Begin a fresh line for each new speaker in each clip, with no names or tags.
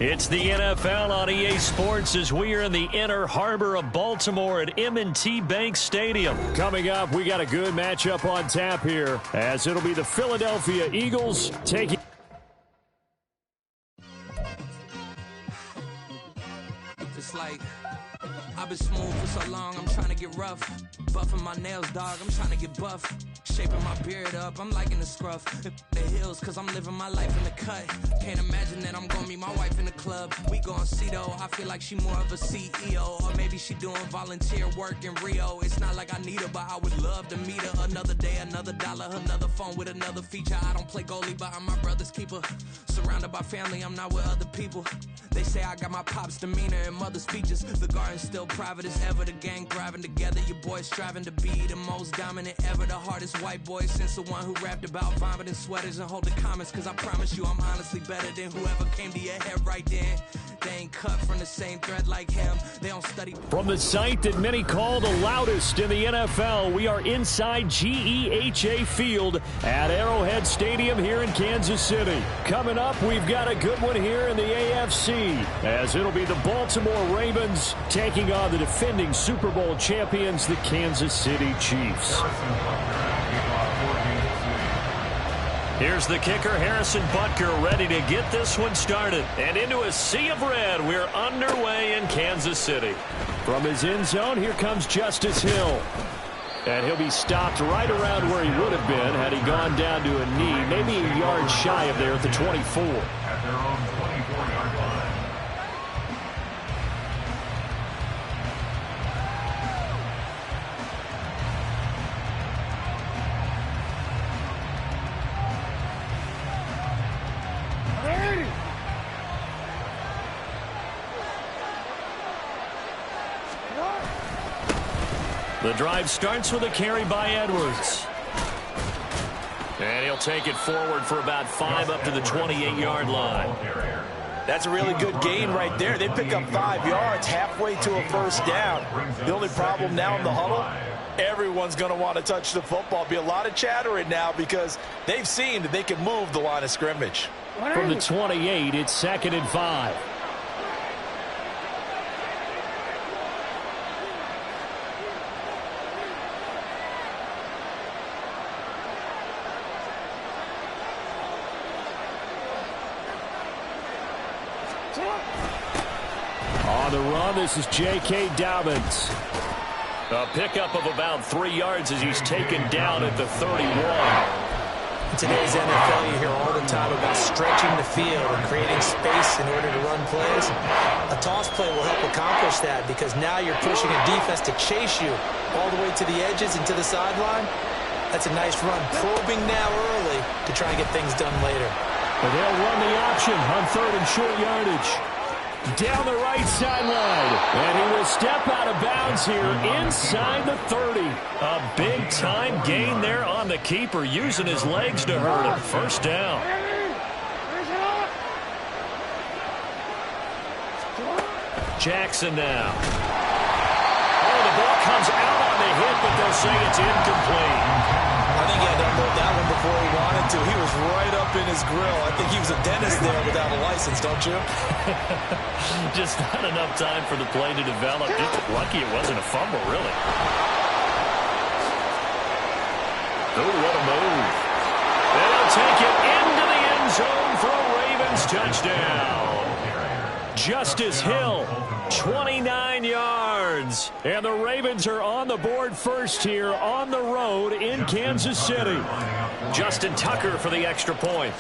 It's the NFL on EA Sports as we are in the inner harbor of Baltimore at M&T Bank Stadium.
Coming up, we got a good matchup on tap here, as it'll be the Philadelphia Eagles taking...
It's like, I've been smooth for so long, I'm trying to get rough. Buffing my nails, dog, I'm trying to get buff. Shaping my beard up, I'm liking the scruff. The hills, cause I'm living my life in the cut. Can't imagine that I'm gonna meet my wife in the club. We gon' see though, I feel like she more of a CEO. Or maybe she doing volunteer work in Rio. It's not like I need her, but I would love to meet her. Another day, another dollar, another phone with another feature. I don't play goalie, but I'm my brother's keeper. Surrounded by family, I'm not with other people. They say I got my pop's demeanor and mother's features. The garden's still private as ever. The gang thriving together. Your boys striving to be the most dominant ever. The hardest white boy since the one who rapped about vomiting sweaters and hold the comments. Cause I promise you I'm honestly better than whoever came to your head right then. They ain't cut from the same thread like him. They don't study.
From the site that many call the loudest in the NFL, we are inside GEHA Field at Arrowhead Stadium here in Kansas City. Coming up, we've got a good one here in the AFC, as it'll be the Baltimore Ravens taking on the defending Super Bowl champions, the Kansas City Chiefs.
Here's the kicker, Harrison Butker, ready to get this one started. And into a sea of red, we're underway in Kansas City.
From his end zone, here comes Justice Hill. And he'll be stopped right around where he would have been had he gone down to a knee, maybe a yard shy of there at the 24.
At their own 24-yard line.
The drive starts with a carry by Edwards. And he'll take it forward for about 5 up to the 28-yard line.
That's a really good gain right there. They pick up 5 yards halfway to a first down. The only problem now in the huddle, everyone's going to want to touch the football. Be a lot of chattering now because they've seen that they can move the line of scrimmage.
From the 28, it's 2nd and 5. On the run, this is J.K. Dobbins.
A pickup of about 3 yards as he's taken down at the 31.
In today's NFL, you hear all the time about stretching the field and creating space in order to run plays. A toss play will help accomplish that because now you're pushing a defense to chase you all the way to the edges and to the sideline. That's a nice run, probing now early to try and get things done later.
But they'll run the option on 3rd and short yardage. Down the right sideline, and he will step out of bounds here inside the 30.
A big-time gain there on the keeper, using his legs to hurt him. First down. Jackson now. Oh, the ball comes out on the hit, but they'll say it's incomplete.
I think he had to unload that one before he wanted to. He was right up in his grill. I think he was a dentist there without a license, don't you?
Just not enough time for the play to develop. Just lucky it wasn't a fumble, really. Oh, what a move. They'll take it into the end zone for a Ravens touchdown. Justice Hill, 29 yards.
And the Ravens are on the board first here on the road in Kansas City.
Justin Tucker for the extra point.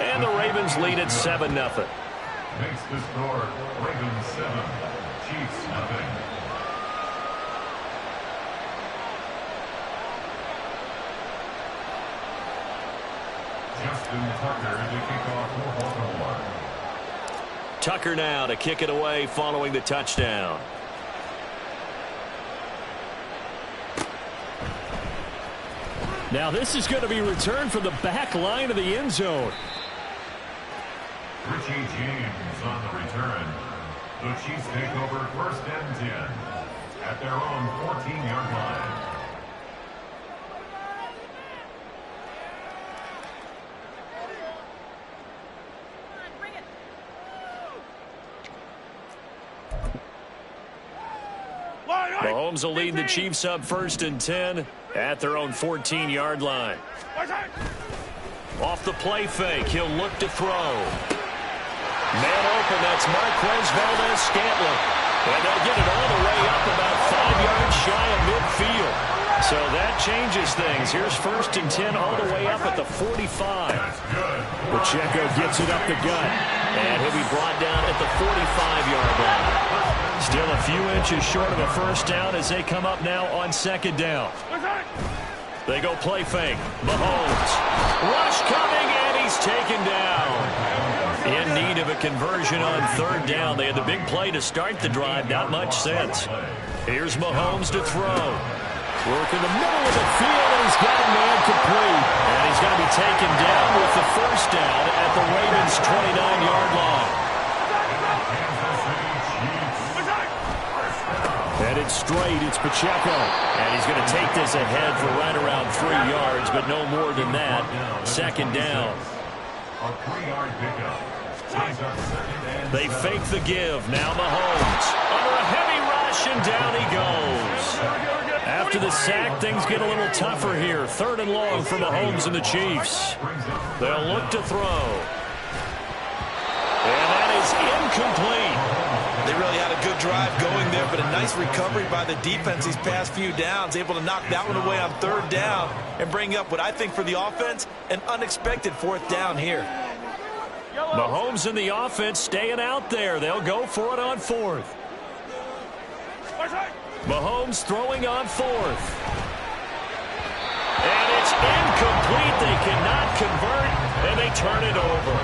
And the Ravens lead at 7-0.
Makes the score Ravens 7, Chiefs nothing. Justin Tucker to kick off for Baltimore.
Tucker now to kick it away following the touchdown.
Now this is going to be returned from the back line of the end zone.
Richie James on the return. The Chiefs take over 1st and 10 at their own 14-yard line.
Mahomes will lead the Chiefs up 1st and 10 at their own 14-yard line. Off the play fake, he'll look to throw. Man open, that's Marquez Valdes-Scantling. And they'll get it all the way up about 5 yards shy of midfield. So that changes things. Here's 1st and 10 all the way up at the 45.
Pacheco gets it up the gut.
And he'll be brought down at the 45-yard line. Still a few inches short of a first down as they come up now on 2nd down. They go play fake. Mahomes. Rush coming, and he's taken down. In need of a conversion on 3rd down. They had the big play to start the drive. Not much sense. Here's Mahomes to throw. Work in the middle of the field, and he's got a man complete. And he's going to be taken down with the first down at the Ravens' 29-yard line.
Headed straight, it's Pacheco.
And he's going to take this ahead for right around 3 yards, but no more than that. 2nd down.
A 3-yard pickup.
They fake the give. Now Mahomes. Under a heavy rush, and down he goes. After the sack, things get a little tougher here. 3rd and long for Mahomes and the Chiefs. They'll look to throw. And that is incomplete.
They really had a good drive going there, but a nice recovery by the defense these past few downs. Able to knock that one away on 3rd down and bring up what I think for the offense, an unexpected 4th down here.
Mahomes and the offense staying out there. They'll go for it on 4th. Mahomes throwing on 4th. And it's incomplete. They cannot convert, and they turn it over.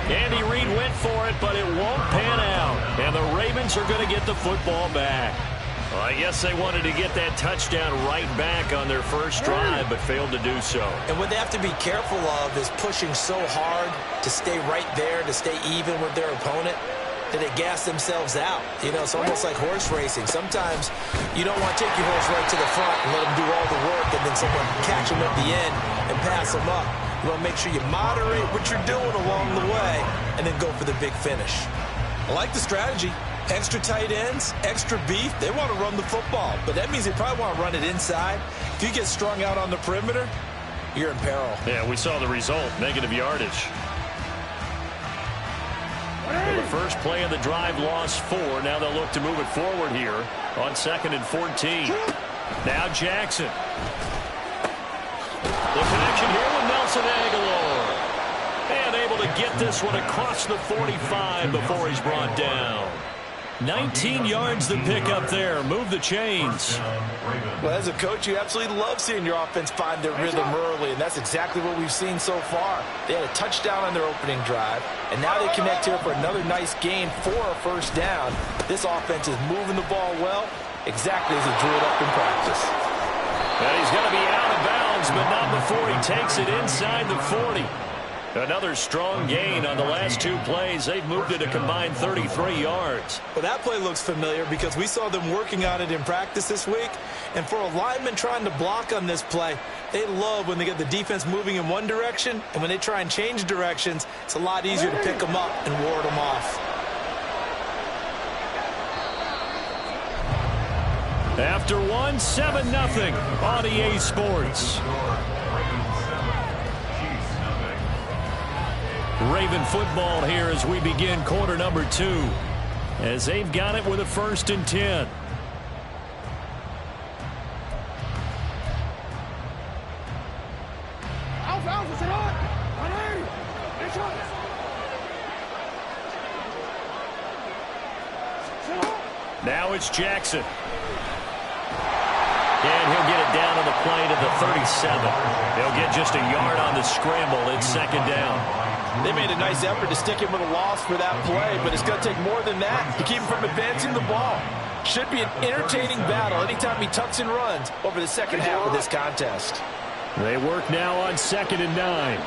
Andy Reid went for it, but it won't pan out. And the Ravens are going to get the football back. Well, I guess they wanted to get that touchdown right back on their first drive, but failed to do so.
And what they have to be careful of is pushing so hard to stay right there, to stay even with their opponent, that they gas themselves out. You know, it's almost like horse racing. Sometimes you don't want to take your horse right to the front and let them do all the work, and then someone catch them at the end and pass them up. You want to make sure you moderate what you're doing along the way and then go for the big finish. I like the strategy. Extra tight ends, extra beef. They want to run the football, but that means they probably want to run it inside. If you get strung out on the perimeter, you're in peril.
Yeah, we saw the result, negative yardage. Well, the first play of the drive lost 4. Now they'll look to move it forward here on 2nd and 14. Now Jackson. The connection here with Nelson Aguilar. And able to get this one across the 45 before he's brought down. 19 yards the pick up there. Move the chains.
Well, as a coach, you absolutely love seeing your offense find their rhythm early, and that's exactly what we've seen so far. They had a touchdown on their opening drive, and now they connect here for another nice gain for a first down. This offense is moving the ball well, exactly as he drew it up in practice.
And he's going to be out of bounds, but not before he takes it inside the 40. Another strong gain on the last 2 plays. They've moved it a combined 33 yards.
Well, that play looks familiar because we saw them working on it in practice this week. And for a lineman trying to block on this play, they love when they get the defense moving in one direction. And when they try and change directions, it's a lot easier to pick them up and ward them off.
After 1, 7-0 on EA Sports. Raven football here as we begin quarter number 2. As they've got it with a 1st and 10. Now it's Jackson. And he'll get it down on the play to the 37. They'll get just a yard on the scramble. It's 2nd down.
They made a nice effort to stick him with a loss for that play, but it's going to take more than that to keep him from advancing the ball. Should be an entertaining battle anytime he tucks and runs over the second half of this contest.
They work now on 2nd and 9.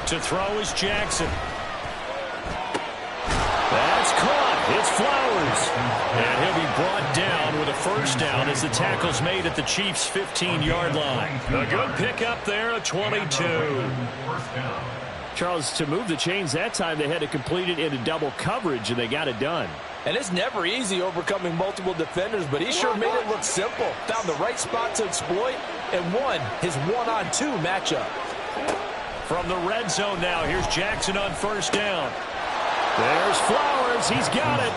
To throw is Jackson. That's caught. It's Flowers. And he'll be brought down with a first down as the tackle's made at the Chiefs' 15-yard line. A good pickup there, a 22. Charles, to move the chains that time, they had to complete it into double coverage, and they got it done.
And it's never easy overcoming multiple defenders, but he sure made it look simple. Found the right spot to exploit and won his one-on-two matchup.
From the red zone now, here's Jackson on first down. There's Flowers. He's got it.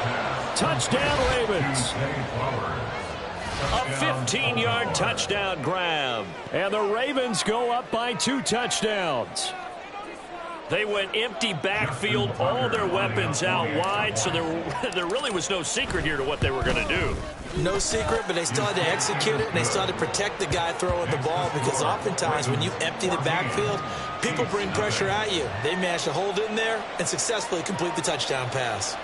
Touchdown, Ravens. A 15-yard touchdown grab. And the Ravens go up by 2 touchdowns. They went empty backfield, all their weapons out wide, so there really was no secret here to what they were going to do.
No secret, but they still had to execute it, and they still had to protect the guy throwing the ball, because oftentimes when you empty the backfield, people bring pressure at you. They managed to hold in there and successfully complete the touchdown pass.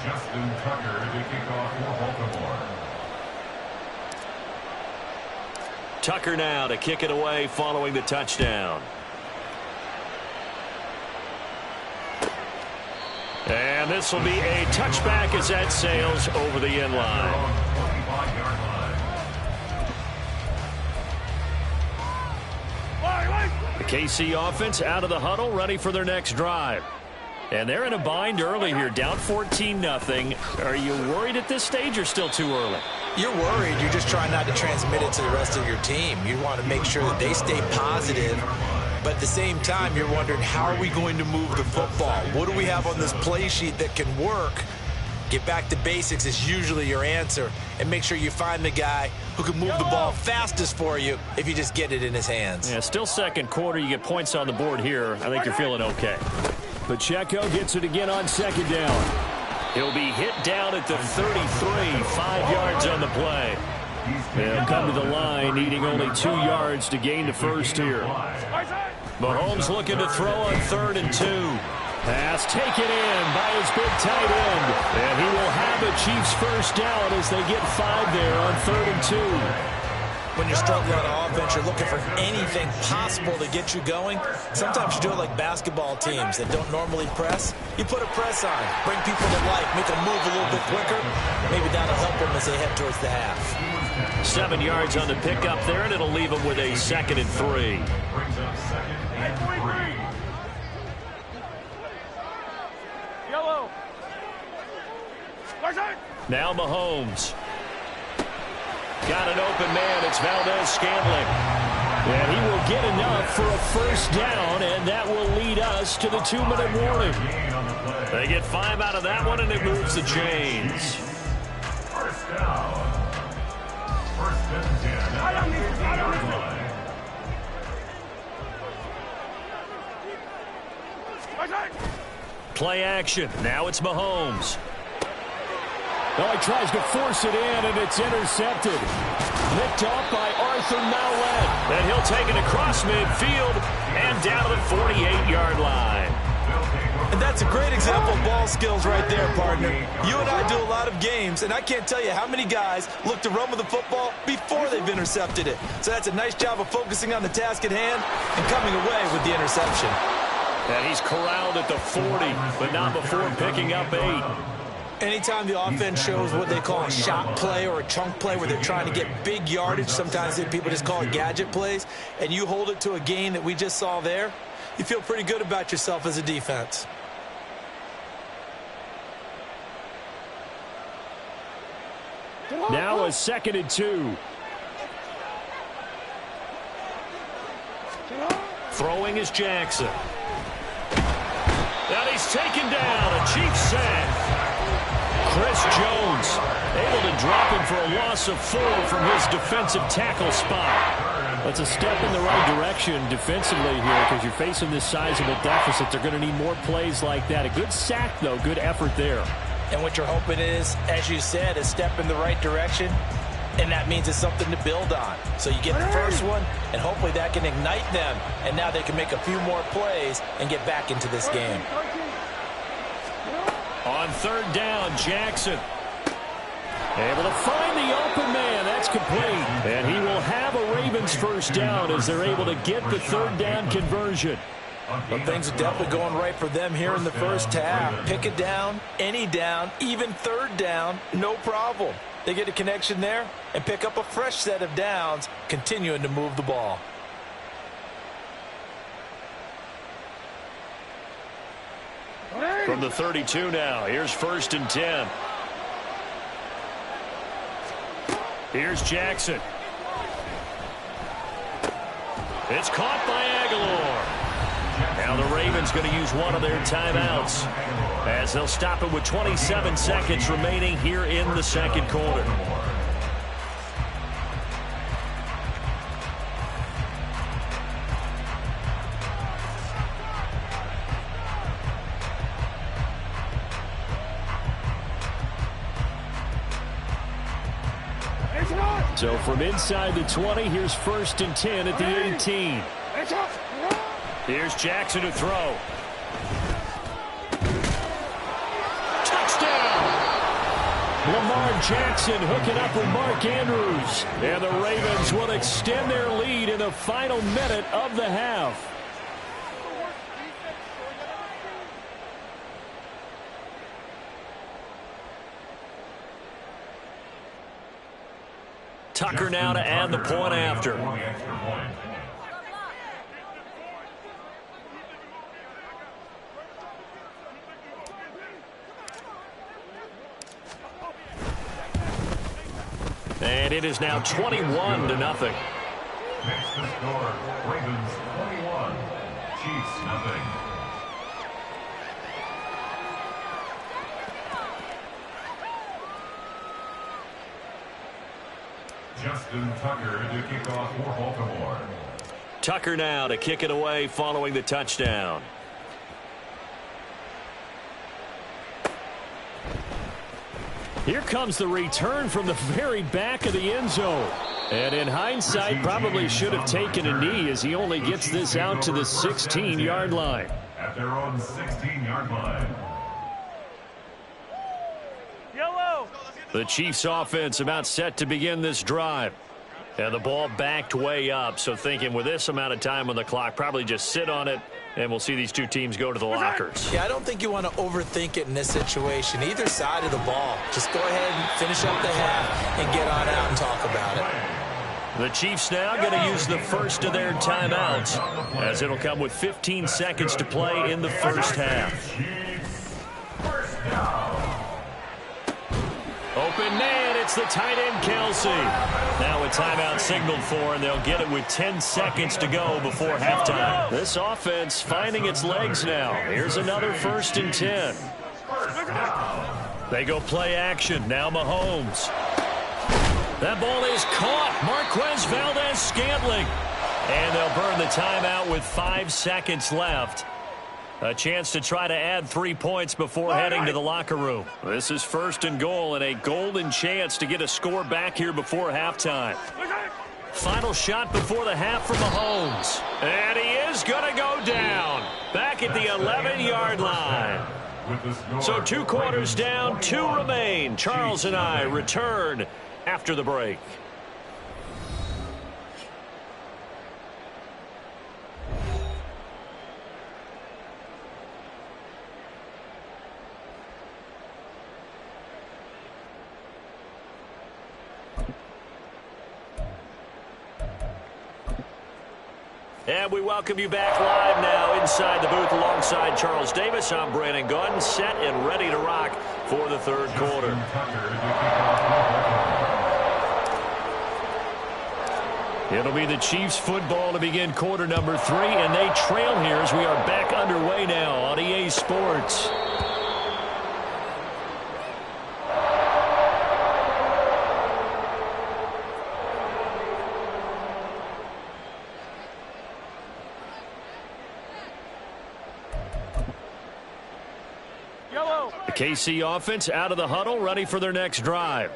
Justin Tucker to kick off for Baltimore.
Tucker now to kick it away following the touchdown. And this will be a touchback as that sails over the end line. The KC offense out of the huddle, ready for their next drive. And they're in a bind early here, down 14-0. Are you worried at this stage or still too early?
You're worried. You're just trying not to transmit it to the rest of your team. You want to make sure that they stay positive. But at the same time, you're wondering, how are we going to move the football? What do we have on this play sheet that can work? Get back to basics is usually your answer. And make sure you find the guy who can move the ball fastest for you if you just get it in his hands.
Yeah, still second quarter. You get points on the board here. I think you're feeling okay. Pacheco gets it again on second down. He'll be hit down at the 33, 5 yards on the play. They'll come to the line, needing only 2 yards to gain the first here. Mahomes looking to throw on 3rd and 2. Pass taken in by his big tight end. And he will have a Chiefs first down as they get 5 there on 3rd and 2.
When you're struggling on offense, you're looking for anything possible to get you going. Sometimes you do it like basketball teams that don't normally press. You put a press on, bring people to life, make them move a little bit quicker. Maybe that'll help them as they head towards the half.
7 yards on the pickup there, and it'll leave them with a 2nd and 3.
Brings up 2nd and 3.
Yellow.
Now Mahomes. Got an open man. It's Valdez-Scantling. And he will get enough for a first down, and that will lead us to the 2-minute warning. They get 5 out of that one, and it moves the chains.
First down. First and 10 at the 50-yard line.
Play action. Now it's Mahomes. Oh, he tries to force it in, and it's intercepted. Picked off by Arthur Maulet. And he'll take it across midfield and down to the 48-yard line.
And that's a great example of ball skills right there, partner. You and I do a lot of games, and I can't tell you how many guys look to run with the football before they've intercepted it. So that's a nice job of focusing on the task at hand and coming away with the interception.
And he's corraled at the 40, but not before picking up 8.
Anytime the offense shows what they call a shot play or a chunk play where they're trying to get big yardage, sometimes people just call it gadget plays, and you hold it to a gain that we just saw there, you feel pretty good about yourself as a defense.
Now a 2nd and 2. Throwing is Jackson. And he's taken down. A Chiefs sack. Chris Jones able to drop him for a loss of 4 from his defensive tackle spot. That's a step in the right direction defensively here, because you're facing this sizable deficit. They're going to need more plays like that. A good sack, though. Good effort there.
And what you're hoping is, as you said, a step in the right direction, and that means it's something to build on. So you get the first one, and hopefully that can ignite them, and now they can make a few more plays and get back into this game.
On 3rd down, Jackson. Able to find the open man. That's complete. And he will have a Ravens first down as they're able to get the 3rd down conversion.
Well, things are definitely going right for them here in the first half. Pick it down, any down, even third down, no problem. They get a connection there and pick up a fresh set of downs, continuing to move the ball.
From the 32 now, here's 1st and 10. Here's Jackson. It's caught by Aguilar. Now the Ravens going to use one of their timeouts as they'll stop it with 27 seconds remaining here in the second quarter. So from inside the 20, here's 1st and 10 at the 18. Here's Jackson to throw. Touchdown! Lamar Jackson hooking up with Mark Andrews. And the Ravens will extend their lead in the final minute of the half. Tucker now to add the point after. And it is now 21-0.
Makes the score, Ravens 21, Chiefs nothing. Justin Tucker to kick off for Baltimore.
Tucker now to kick it away following the touchdown. Here comes the return from the very back of the end zone. And in hindsight, probably should have taken a knee as he only gets this out to the 16-yard line.
At their own 16-yard line.
Yellow.
The Chiefs offense about set to begin this drive. And the ball backed way up, so thinking with this amount of time on the clock, probably just sit on it, and we'll see these two teams go to the lockers.
Yeah, I don't think you want to overthink it in this situation. Either side of the ball. Just go ahead and finish up the half and get on out and talk about it.
The Chiefs now going to use the first of their timeouts, as it'll come with 15 seconds to play in the first half. Open man, it's the tight end, Kelsey. Now a timeout signaled for, and they'll get it with 10 seconds to go before halftime. This offense finding its legs now. Here's another 1st and 10. They go play action. Now Mahomes. That ball is caught. Marquez Valdes-Scantling. And they'll burn the timeout with 5 seconds left. A chance to try to add 3 points before heading to the locker room. This is 1st and goal and a golden chance to get a score back here before halftime. Final shot before the half for Mahomes. And he is going to go down. Back at the 11-yard line. So 2 quarters down, 2 remain. Charles and I return after the break. And we welcome you back live now inside the booth alongside Charles Davis. I'm Brandon Gaudin, set and ready to rock for the third quarter. It'll be the Chiefs football to begin quarter number 3, and they trail here as we are back underway now on EA Sports. The KC offense out of the huddle, ready for their next drive.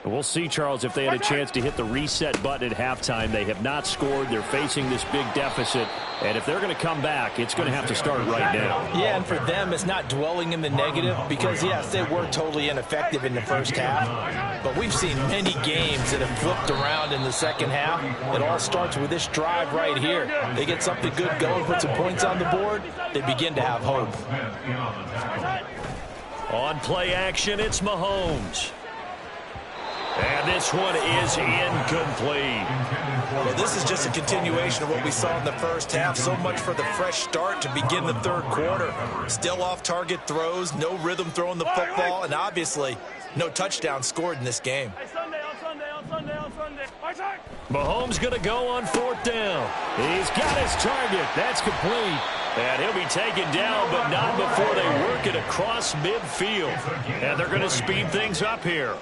We'll see, Charles, if they had a chance to hit the reset button at halftime. They have not scored. They're facing this big deficit. And if they're going to come back, it's going to have to start right now.
Yeah, and for them, it's not dwelling in the negative because, yes, they were totally ineffective in the first half. But we've seen many games that have flipped around in the second half. It all starts with this drive right here. They get something good going, put some points on the board, they begin to have hope.
On play action, it's Mahomes. And this one is incomplete.
Well, this is just a continuation of what we saw in the first half. So much for the fresh start to begin the third quarter. Still off-target throws, no rhythm throwing the football, and obviously no touchdown scored in this game.
Mahomes going to go on 4th down. He's got his target. That's complete. And he'll be taken down, but not before they work it across midfield. And they're going to speed things up here.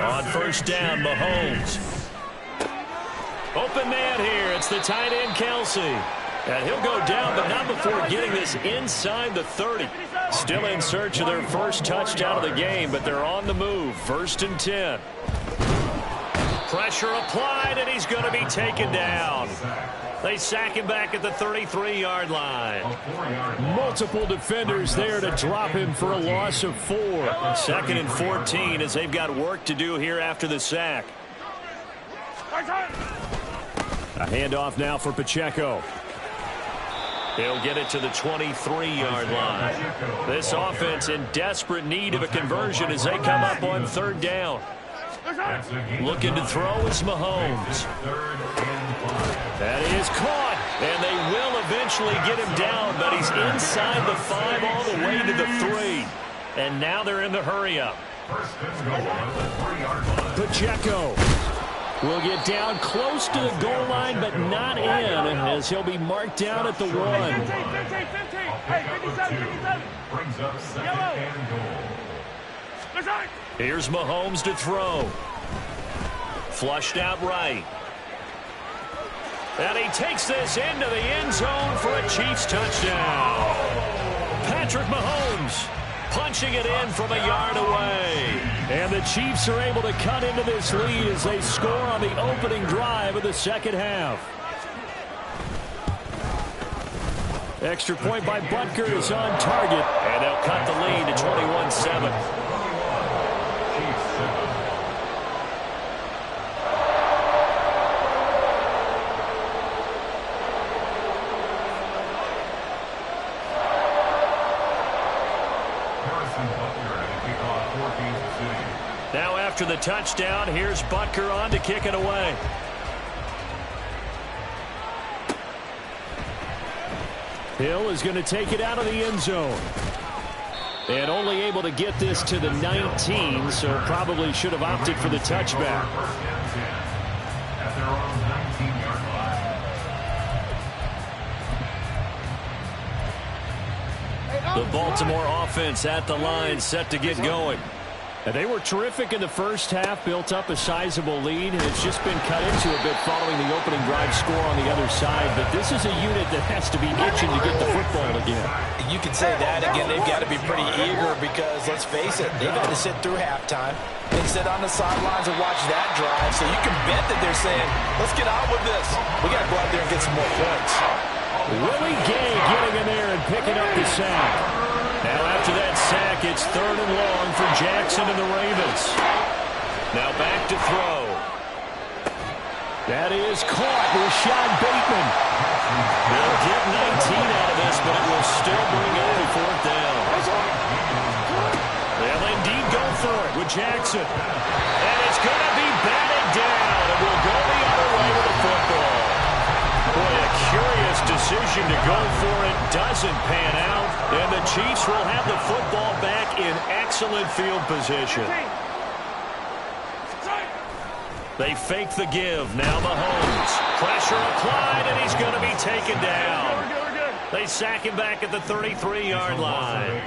On 1st down, Mahomes. Open man here. It's the tight end, Kelsey. And he'll go down, but not before getting this inside the 30. Still in search of their first touchdown of the game, but they're on the move. 1st and 10. Pressure applied, and he's going to be taken down. They sack him back at the 33-yard line. Multiple defenders there to drop him for a loss of 4. 2nd and 14 as they've got work to do here after the sack. A handoff now for Pacheco. He'll get it to the 23-yard line. This offense in desperate need of a conversion as they come up on 3rd down. Looking to throw is Mahomes. That is caught, and they will eventually get him down, but he's inside the 5 all the way to the 3. And now they're in the hurry-up. Pacheco will get down close to the goal line, but not in, as he'll be marked down at the 1. Here's Mahomes to throw. Flushed out right. And he takes this into the end zone for a Chiefs touchdown. Patrick Mahomes punching it in from a yard away. And the Chiefs are able to cut into this lead as they score on the opening drive of the second half. Extra point by Butker is on target. And they'll cut the lead to 21-7. Now after the touchdown, here's Butker on to kick it away. Hill is going to take it out of the end zone. And only able to get this to the 19, so probably should have opted for the touchback. The Baltimore offense at the line, set to get going. And they were terrific in the first half, built up a sizable lead, and it's just been cut into a bit following the opening drive score on the other side. But this is a unit that has to be itching to get the football again.
You can say that. Again, they've got to be pretty eager because, let's face it, they've had to sit through halftime and sit on the sidelines and watch that drive. So you can bet that they're saying, let's get on with this. We got to go out there and get some more points.
Willie Gay getting in there and picking up the sack. Now after that sack, it's 3rd and long for Jackson and the Ravens. Now back to throw. That is caught. Rashad Bateman. They'll get 19 out of this, but it will still bring up a 4th down. They'll indeed go for it with Jackson. And it's going to be batted down. It will go the other way with the football. Boy, a curious decision to go for it. Doesn't pan out. And the Chiefs will have the football back in excellent field position. They fake the give. Now Mahomes. Pressure applied, and he's going to be taken down. They sack him back at the 33-yard line.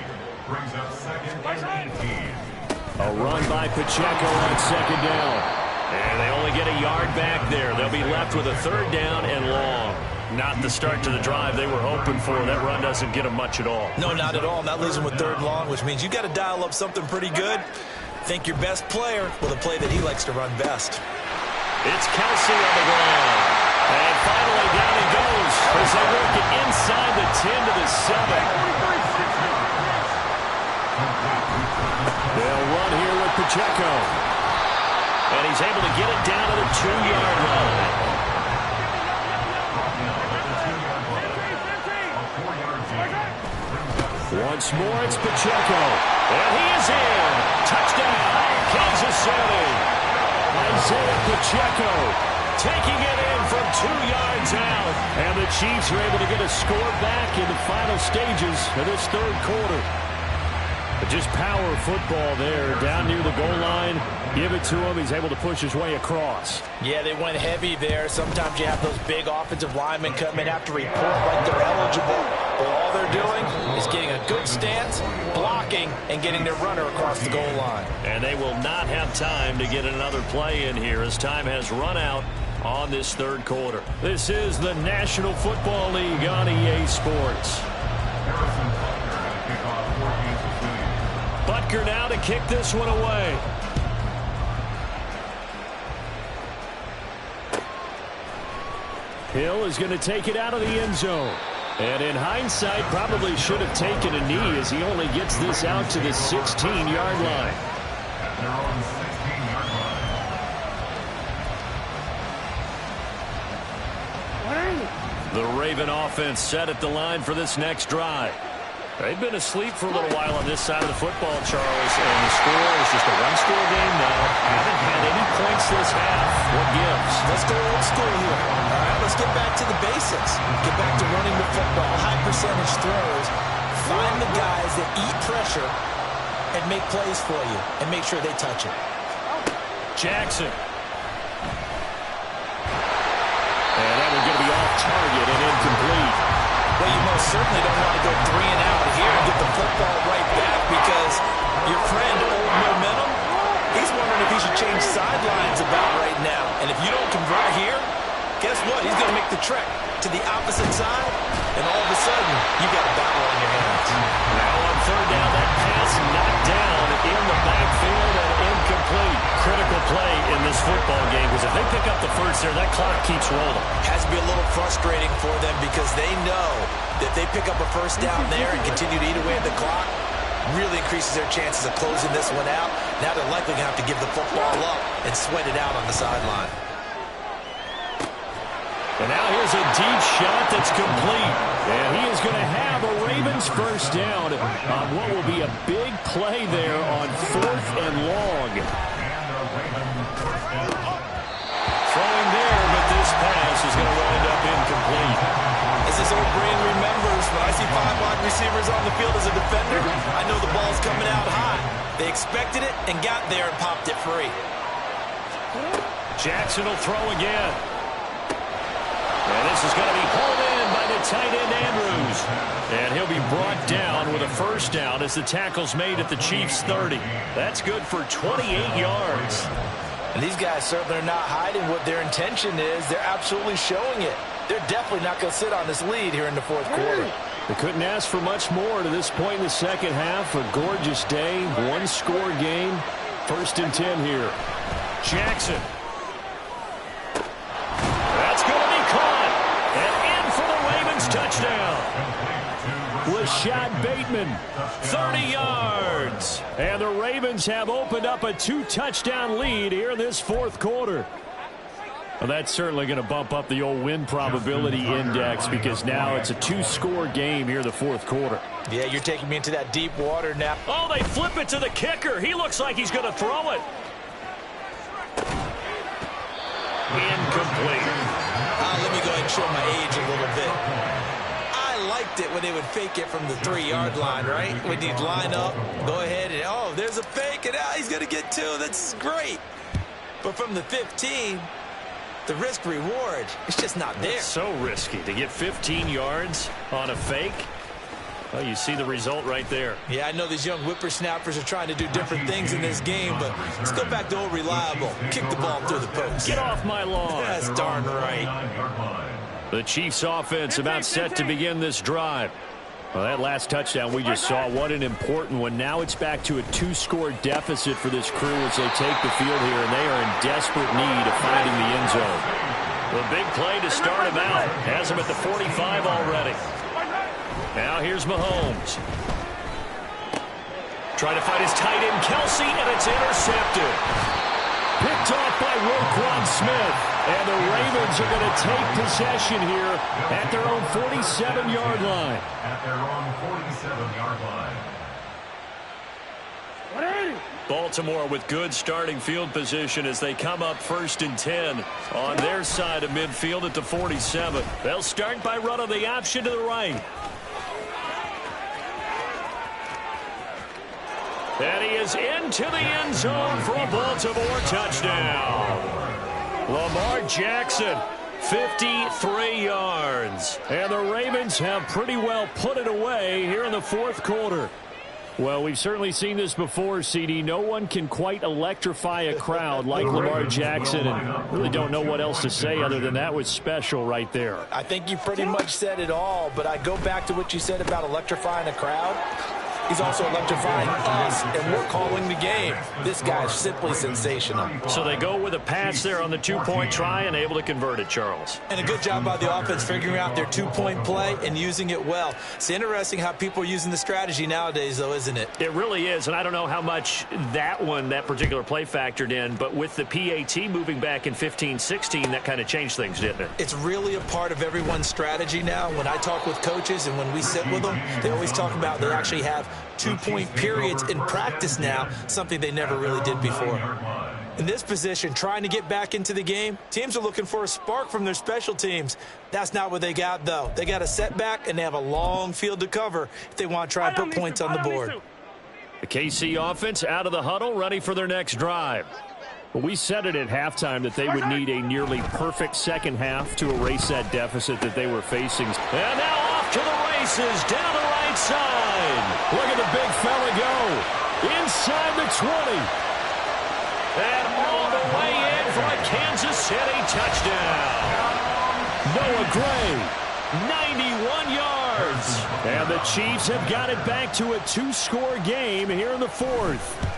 A run by Pacheco on 2nd down. And they only get a yard back there. They'll be left with a 3rd down and long. Not the start to the drive they were hoping for. That run doesn't get them much at all.
No, not at all. And that leaves them with 3rd and long, which means you've got to dial up something pretty good.
Think your best player? Well, the play that he likes to run best.
It's Kelsey on the ground. And finally down he goes as they work it inside the 10 to the 7. They'll run here with Pacheco. And he's able to get it down to the 2-yard line. Once more, it's Pacheco. And he is in. Touchdown, Kansas City. Isaiah Pacheco taking it in from 2 yards out. And the Chiefs are able to get a score back in the final stages of this third quarter. But just power football there down near the goal line. Give it to him. He's able to push his way across.
Yeah, they went heavy there. Sometimes you have those big offensive linemen come in after report like they're eligible. But all they're doing is getting a good stance, blocking, and getting their runner across the goal line.
And they will not have time to get another play in here as time has run out on this third quarter. This is the National Football League on EA Sports. Butker now to kick this one away. Hill is going to take it out of the end zone. And in hindsight, probably should have taken a knee as he only gets this out to the 16-yard line.
At their own 16-yard line.
The Raven offense set at the line for this next drive. They've been asleep for a little while on this side of the football, Charles, and the score is just a one-score game now. Haven't had any points this half. What gives?
Let's go old school here. All right, let's get back to the basics. Get back to running the football, high percentage throws. Find the guys that eat pressure and make plays for you and make sure they touch it.
Jackson. And that one's going to be off target and incomplete.
Well, you most certainly don't want to go 3 and out here and get the football right back because your friend, Old Momentum, he's wondering if he should change sidelines about right now. And if you don't convert here, guess what? He's going to make the trek to the opposite side, and all of a sudden, you got a battle on your hands.
Now on third down, that pass knocked down in the backfield and incomplete. Critical play in this football game because if they pick up the first there, that clock keeps rolling.
Has to be a little frustrating for them because they know that if they pick up a first down there and continue to eat away at the clock, really increases their chances of closing this one out. Now they're likely going to have to give the football up and sweat it out on the sideline.
And now here's a deep shot that's complete. And he is going to have a Ravens first down on what will be a big play there on 4th and long. Throwing there, but this pass is going to wind up incomplete.
As this old brain remembers, when I see 5 wide receivers on the field as a defender, I know the ball's coming out high. They expected it and got there and popped it free.
Jackson will throw again. And this is going to be pulled in by the tight end Andrews. And he'll be brought down with a first down as the tackle's made at the Chiefs' 30. That's good for 28 yards.
And these guys certainly are not hiding what their intention is. They're absolutely showing it. They're definitely not going to sit on this lead here in the fourth quarter.
They couldn't ask for much more to this point in the second half. A gorgeous day, one-score game. 1st and 10 here. Jackson. That's going to be caught. And in for the Ravens touchdown. Rashad Bateman, 30 yards. And the Ravens have opened up a 2-touchdown lead here in this fourth quarter. Well, that's certainly going to bump up the old win probability index because now it's a 2-score game here in the fourth quarter.
Yeah, you're taking me into that deep water now.
Oh, they flip it to the kicker. He looks like he's going to throw it. Incomplete.
Let me go ahead and show my age a little bit. I liked it when they would fake it from the 3-yard line, right? When you'd line up, go ahead and, oh, there's a fake, and he's going to get 2. That's great. But from the 15, the risk-reward, it's just not there.
It's so risky to get 15 yards on a fake. Well, you see the result right there.
Yeah, I know these young whippersnappers are trying to do different things in this game, but let's go back to old reliable. Kick the ball through the post.
Get off my lawn.
That's darn right.
The Chiefs offense about set to begin this drive. Well, that last touchdown we just saw, what an important one. Now it's back to a 2-score deficit for this crew as they take the field here, and they are in desperate need of finding the end zone.
The big play to start him out. Has him at the 45 already. Now here's Mahomes. Trying to find his tight end, Kelsey, and it's intercepted. Picked off by Roquan Smith. And the Ravens are going to take possession here at their own 47-yard line.
At their own 47-yard line.
Baltimore with good starting field position as they come up 1st and 10 on their side of midfield at the 47. They'll start by running the option to the right. And he is into the end zone for a Baltimore touchdown. Lamar Jackson, 53 yards.
And the Ravens have pretty well put it away here in the 4th quarter. Well, we've certainly seen this before, CD. No one can quite electrify a crowd like Lamar Jackson, and really don't know what else to say other than that was special right there.
I think you pretty much said it all, but I go back to what you said about electrifying a crowd. He's also electrifying us, and we're calling the game. This guy's simply sensational.
So they go with a pass there on the 2-point try and able to convert it, Charles.
And a good job by the offense figuring out their 2-point play and using it well. It's interesting how people are using the strategy nowadays, though, isn't it?
It really is, and I don't know how much that particular play factored in, but with the PAT moving back in 15-16, that kind of changed things, didn't it?
It's really a part of everyone's strategy now. When I talk with coaches and when we sit with them, they always talk about they actually have 2-point periods in practice now, something they never really did before. In this position, trying to get back into the game, teams are looking for a spark from their special teams. That's not what they got, though. They got a setback, and they have a long field to cover if they want to try and put points on the board.
The KC offense out of the huddle, ready for their next drive.
Well, we said it at halftime that they would need a nearly perfect second half to erase that deficit that they were facing.
And now off to the races, down the right side.
Look at the big fella go. Inside the 20.
And all the way in for a Kansas City touchdown.
Noah Gray.
91 yards.
And the Chiefs have got it back to a 2-score game here in the 4th.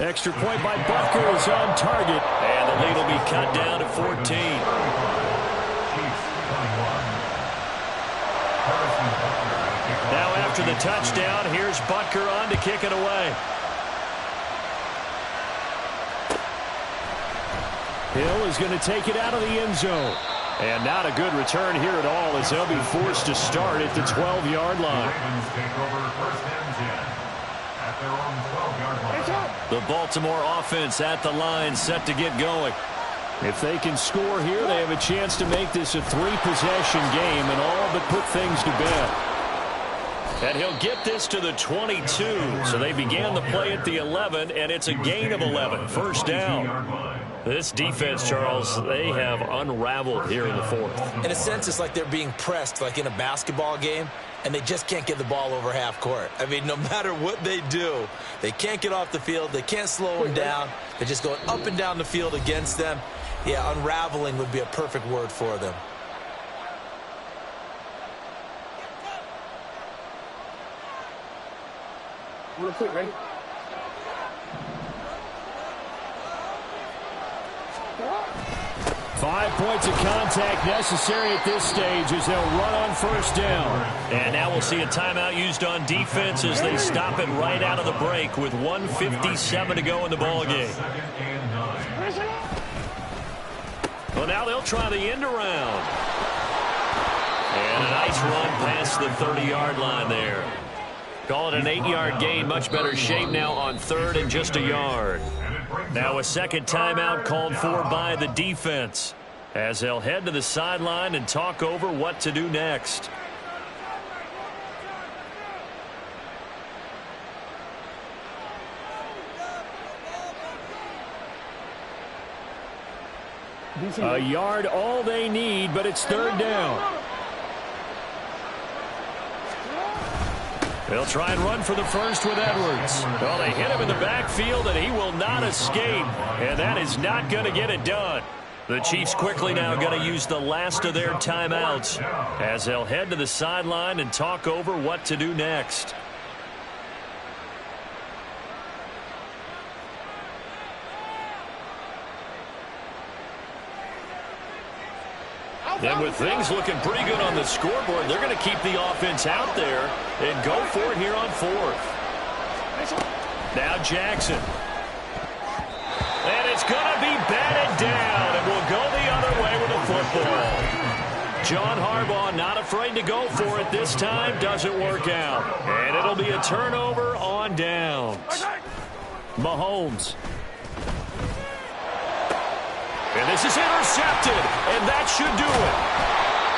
Extra point by Butker is on target.
And the lead will be cut down to 14. Now after the touchdown, here's Butker on to kick it away.
Hill is going to take it out of the end zone. And not a good return here at all as they'll be forced to start at the 12-yard line.
The Baltimore offense at the line, set to get going.
If they can score here, they have a chance to make this a 3-possession game and all but put things to bed.
And he'll get this to the 22. So they began the play at the 11, and it's a gain of 11. First down. This defense, Charles, they have unraveled here in the 4th.
In a sense, it's like they're being pressed like in a basketball game, and they just can't get the ball over half court. I mean, no matter what they do, they can't get off the field. They can't slow them down. They're just going up and down the field against them. Yeah, unraveling would be a perfect word for them.
Real quick, ready?
Five points of contact necessary at this stage as they'll run on first down.
And now we'll see a timeout used on defense as they stop it right out of the break with 1:57 to go in the ballgame. Well, now they'll try the end around. And a nice run past the 30-yard line there. Call it an 8-yard gain. Much better shape now on 3rd and just a yard. Now a second timeout called for by the defense as they'll head to the sideline and talk over what to do next.
A yard all they need, but it's 3rd down.
They'll try and run for the first with Edwards. Well, they hit him in the backfield, and he will not escape. And that is not going to get it done. The Chiefs quickly now going to use the last of their timeouts as they'll head to the sideline and talk over what to do next. And with things looking pretty good on the scoreboard, they're going to keep the offense out there and go for it here on fourth. Now Jackson. And it's going to be batted down, and we'll go the other way with the football. John Harbaugh not afraid to go for it this time. Doesn't work out. And it'll be a turnover on downs. Mahomes. And this is intercepted, and that should do it.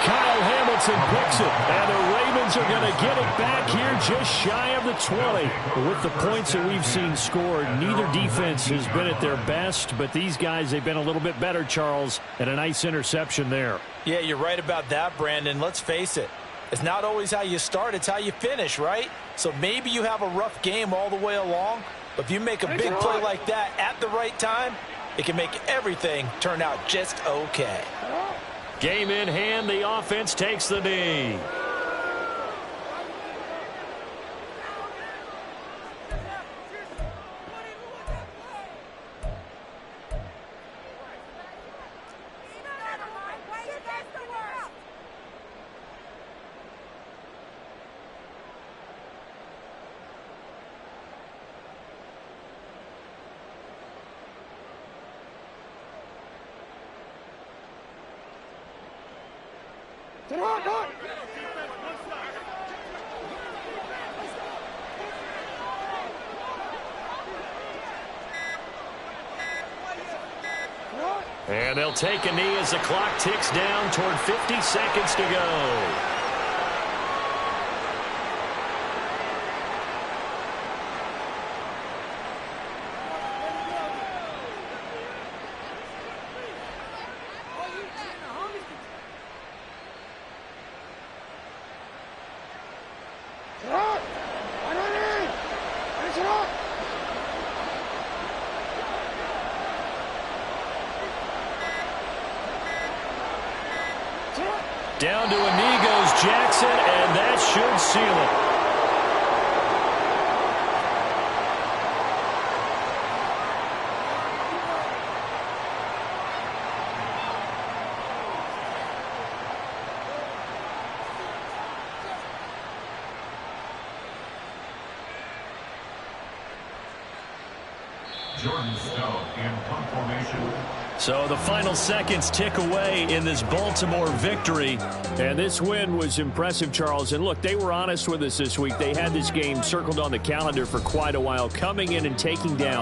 Kyle Hamilton picks it, and the Ravens are going to get it back here just shy of the 20. With the points that we've seen scored, neither defense has been at their best, but these guys, they've been a little bit better, Charles, and a nice interception there.
Yeah, you're right about that, Brandon. Let's face it. It's not always how you start, it's how you finish, right? So maybe you have a rough game all the way along, but if you make a big play like that at the right time, it can make everything turn out just okay.
Game in hand, the offense takes the knee. And they'll take a knee as the clock ticks down toward 50 seconds to go. Down to a knee goes Jackson, and that should seal it.
Jordan Stone in punt formation.
So the final seconds tick away in this Baltimore victory.
And this win was impressive, Charles. And look, they were honest with us this week. They had this game circled on the calendar for quite a while, coming in and taking down